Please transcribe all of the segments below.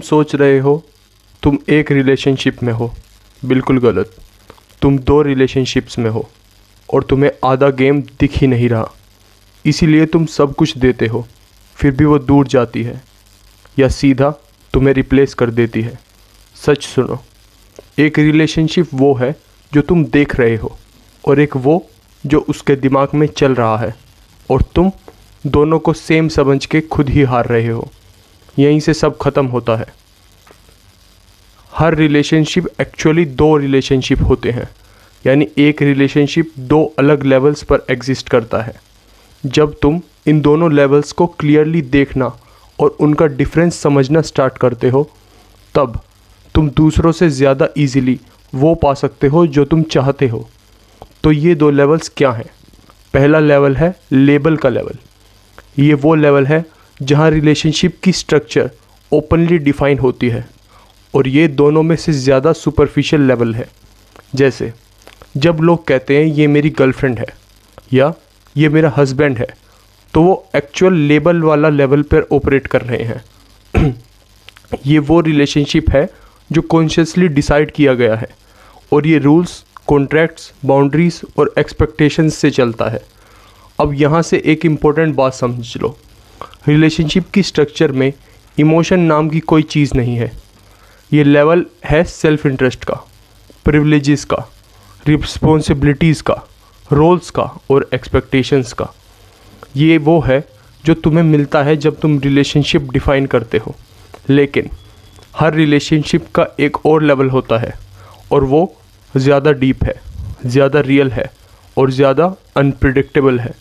सोच रहे हो तुम एक रिलेशनशिप में हो। बिल्कुल गलत। तुम दो रिलेशनशिप्स में हो और तुम्हें आधा गेम दिख ही नहीं रहा। इसीलिए तुम सब कुछ देते हो, फिर भी वो दूर जाती है या सीधा तुम्हें रिप्लेस कर देती है। सच सुनो, एक रिलेशनशिप वो है जो तुम देख रहे हो और एक वो जो उसके दिमाग में चल रहा है, और तुम दोनों को सेम समझ के खुद ही हार रहे हो। यहीं से सब खत्म होता है। हर रिलेशनशिप एक्चुअली दो रिलेशनशिप होते हैं, यानी एक रिलेशनशिप दो अलग लेवल्स पर एग्जिस्ट करता है। जब तुम इन दोनों लेवल्स को क्लियरली देखना और उनका डिफरेंस समझना स्टार्ट करते हो, तब तुम दूसरों से ज़्यादा इजीली वो पा सकते हो जो तुम चाहते हो। तो ये दो लेवल्स क्या हैं? पहला लेवल है लेबल का लेवल। ये वो लेवल है जहाँ रिलेशनशिप की स्ट्रक्चर ओपनली डिफाइन होती है, और ये दोनों में से ज़्यादा सुपरफिशियल लेवल है। जैसे जब लोग कहते हैं ये मेरी गर्लफ्रेंड है या ये मेरा हस्बैंड है, तो वो एक्चुअल लेबल वाला लेवल पर ऑपरेट कर रहे हैं। ये वो रिलेशनशिप है जो कॉन्शियसली डिसाइड किया गया है, और ये रूल्स, कॉन्ट्रैक्ट्स, बाउंड्रीज और एक्सपेक्टेशंस से चलता है। अब यहाँ से एक इम्पोर्टेंट बात समझ लो। रिलेशनशिप की स्ट्रक्चर में इमोशन नाम की कोई चीज़ नहीं है। ये लेवल है सेल्फ इंटरेस्ट का, प्रिविलेजेस का, रिस्पॉन्सिबिलिटीज़ का, रोल्स का और एक्सपेक्टेशंस का। ये वो है जो तुम्हें मिलता है जब तुम रिलेशनशिप डिफ़ाइन करते हो। लेकिन हर रिलेशनशिप का एक और लेवल होता है, और वो ज़्यादा डीप है, ज़्यादा रियल है और ज़्यादा अनप्रिडिक्टेबल है।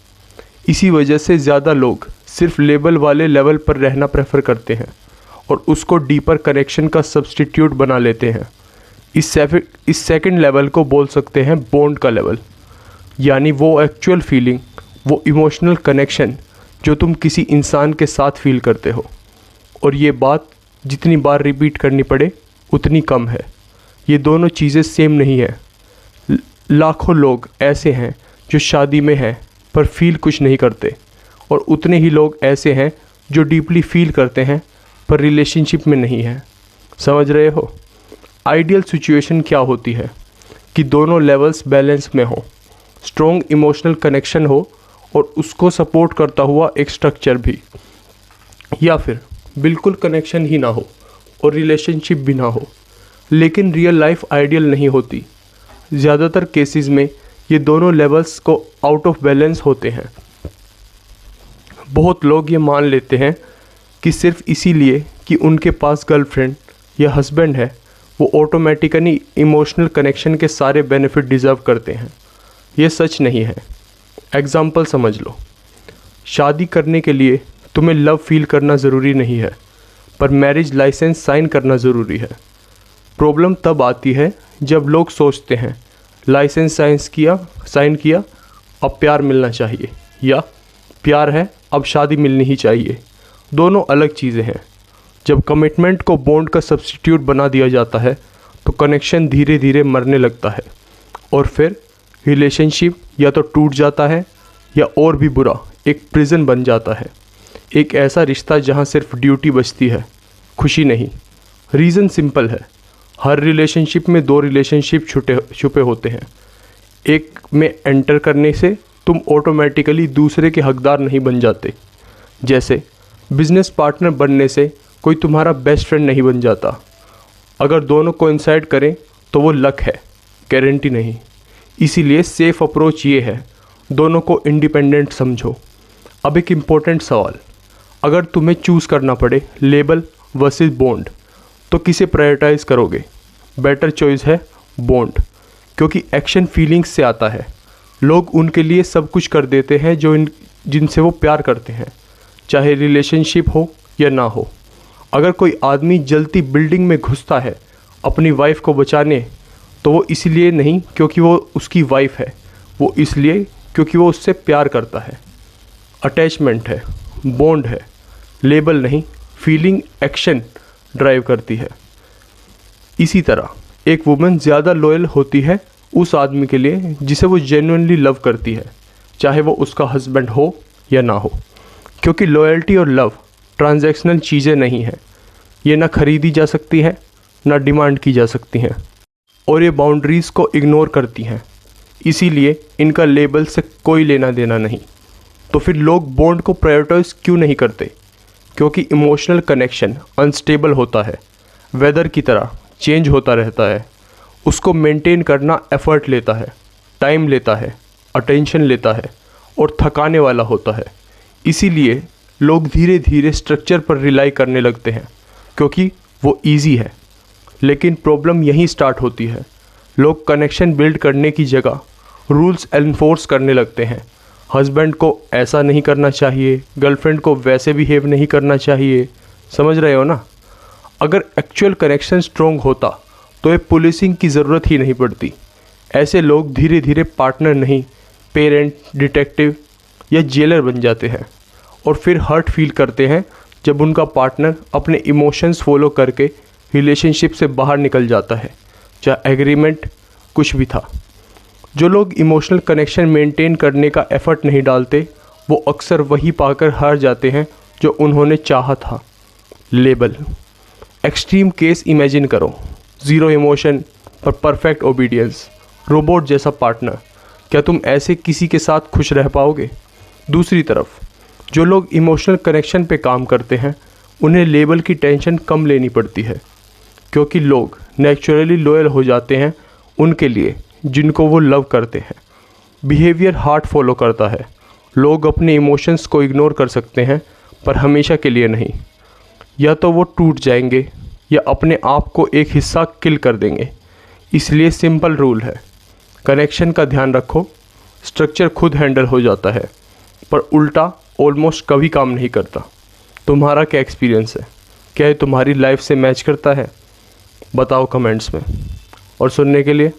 इसी वजह से ज़्यादा लोग सिर्फ लेबल वाले लेवल पर रहना प्रेफर करते हैं और उसको डीपर कनेक्शन का सब्स्टिट्यूट बना लेते हैं। इस सेकंड लेवल को बोल सकते हैं बॉन्ड का लेवल, यानी वो एक्चुअल फीलिंग, वो इमोशनल कनेक्शन जो तुम किसी इंसान के साथ फील करते हो। और ये बात जितनी बार रिपीट करनी पड़े उतनी कम है। ये दोनों चीज़ें सेम नहीं है। लाखों लोग ऐसे हैं जो शादी में हैं पर फील कुछ नहीं करते, और उतने ही लोग ऐसे हैं जो डीपली फील करते हैं पर रिलेशनशिप में नहीं है। समझ रहे हो? आइडियल सिचुएशन क्या होती है कि दोनों लेवल्स बैलेंस में हो, स्ट्रॉन्ग इमोशनल कनेक्शन हो और उसको सपोर्ट करता हुआ एक स्ट्रक्चर भी, या फिर बिल्कुल कनेक्शन ही ना हो और रिलेशनशिप भी ना हो। लेकिन रियल लाइफ आइडियल नहीं होती। ज़्यादातर केसेस में ये दोनों लेवल्स को आउट ऑफ बैलेंस होते हैं। बहुत लोग ये मान लेते हैं कि सिर्फ इसीलिए कि उनके पास गर्लफ्रेंड या हस्बैंड है, वो ऑटोमेटिकली इमोशनल कनेक्शन के सारे बेनिफिट डिज़र्व करते हैं। ये सच नहीं है। एग्जाम्पल समझ लो। शादी करने के लिए तुम्हें लव फील करना ज़रूरी नहीं है, पर मैरिज लाइसेंस साइन करना ज़रूरी है। प्रॉब्लम तब आती है जब लोग सोचते हैं लाइसेंस साइन किया अब प्यार मिलना चाहिए, या प्यार है अब शादी मिलनी ही चाहिए। दोनों अलग चीज़ें हैं। जब कमिटमेंट को बॉन्ड का सब्स्टिट्यूट बना दिया जाता है तो कनेक्शन धीरे धीरे मरने लगता है, और फिर रिलेशनशिप या तो टूट जाता है या और भी बुरा एक प्रिजन बन जाता है। एक ऐसा रिश्ता जहाँ सिर्फ ड्यूटी बचती है, खुशी नहीं। रीज़न सिंपल है। हर रिलेशनशिप में दो रिलेशनशिप छुपे होते हैं। एक में एंटर करने से तुम ऑटोमेटिकली दूसरे के हकदार नहीं बन जाते। जैसे बिजनेस पार्टनर बनने से कोई तुम्हारा बेस्ट फ्रेंड नहीं बन जाता। अगर दोनों कोइंसाइड करें तो वो लक है, गारंटी नहीं। इसीलिए सेफ अप्रोच ये है, दोनों को इंडिपेंडेंट समझो। अब एक इम्पोर्टेंट सवाल, अगर तुम्हें चूज़ करना पड़े लेबल वर्सेस बॉन्ड, तो किसे प्रायोरिटाइज़ करोगे? बेटर चॉइस है बॉन्ड, क्योंकि एक्शन फीलिंग्स से आता है। लोग उनके लिए सब कुछ कर देते हैं जिनसे वो प्यार करते हैं, चाहे रिलेशनशिप हो या ना हो। अगर कोई आदमी जलती बिल्डिंग में घुसता है अपनी वाइफ को बचाने, तो वो इसलिए नहीं क्योंकि वो उसकी वाइफ है, वो इसलिए क्योंकि वो उससे प्यार करता है। अटैचमेंट है, बॉन्ड है, लेबल नहीं। फीलिंग एक्शन ड्राइव करती है। इसी तरह एक वुमन ज़्यादा लॉयल होती है उस आदमी के लिए जिसे वो जेन्युइनली लव करती है, चाहे वो उसका हस्बैंड हो या ना हो, क्योंकि लॉयल्टी और लव ट्रांजैक्शनल चीज़ें नहीं हैं। ये ना खरीदी जा सकती हैं, ना डिमांड की जा सकती हैं, और ये बाउंड्रीज़ को इग्नोर करती हैं। इसीलिए इनका लेबल से कोई लेना देना नहीं। तो फिर लोग बॉन्ड को प्रायोरिटाइज क्यों नहीं करते? क्योंकि इमोशनल कनेक्शन अनस्टेबल होता है, वेदर की तरह चेंज होता रहता है। उसको मेंटेन करना एफर्ट लेता है, टाइम लेता है, अटेंशन लेता है और थकाने वाला होता है। इसीलिए लोग धीरे धीरे स्ट्रक्चर पर रिलाई करने लगते हैं, क्योंकि वो इजी है। लेकिन प्रॉब्लम यहीं स्टार्ट होती है। लोग कनेक्शन बिल्ड करने की जगह रूल्स एनफोर्स करने लगते हैं। हस्बैंड को ऐसा नहीं करना चाहिए, गर्लफ्रेंड को वैसे बिहेव नहीं करना चाहिए। समझ रहे हो ना? अगर एक्चुअल कनेक्शन स्ट्रॉन्ग होता तो ये पुलिसिंग की ज़रूरत ही नहीं पड़ती। ऐसे लोग धीरे धीरे पार्टनर नहीं, पेरेंट, डिटेक्टिव या जेलर बन जाते हैं और फिर हर्ट फील करते हैं जब उनका पार्टनर अपने इमोशंस फॉलो करके रिलेशनशिप से बाहर निकल जाता है, चाहे एग्रीमेंट कुछ भी था। जो लोग इमोशनल कनेक्शन मेंटेन करने का एफर्ट नहीं डालते, वो अक्सर वही पाकर हार जाते हैं जो उन्होंने चाहा था। लेबल। एक्सट्रीम केस इमेजिन करो, ज़ीरो इमोशन पर परफेक्ट ओबीडियंस, रोबोट जैसा पार्टनर। क्या तुम ऐसे किसी के साथ खुश रह पाओगे? दूसरी तरफ जो लोग इमोशनल कनेक्शन पे काम करते हैं, उन्हें लेबल की टेंशन कम लेनी पड़ती है, क्योंकि लोग नेचुरली लॉयल हो जाते हैं उनके लिए जिनको वो लव करते हैं। बिहेवियर हार्ट फॉलो करता है। लोग अपने इमोशंस को इग्नोर कर सकते हैं, पर हमेशा के लिए नहीं। या तो वो टूट जाएंगे या अपने आप को एक हिस्सा किल कर देंगे। इसलिए सिंपल रूल है, कनेक्शन का ध्यान रखो, स्ट्रक्चर खुद हैंडल हो जाता है, पर उल्टा ऑलमोस्ट कभी काम नहीं करता। तुम्हारा क्या एक्सपीरियंस है? क्या ये तुम्हारी लाइफ से मैच करता है? बताओ कमेंट्स में। और सुनने के लिए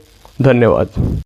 धन्यवाद।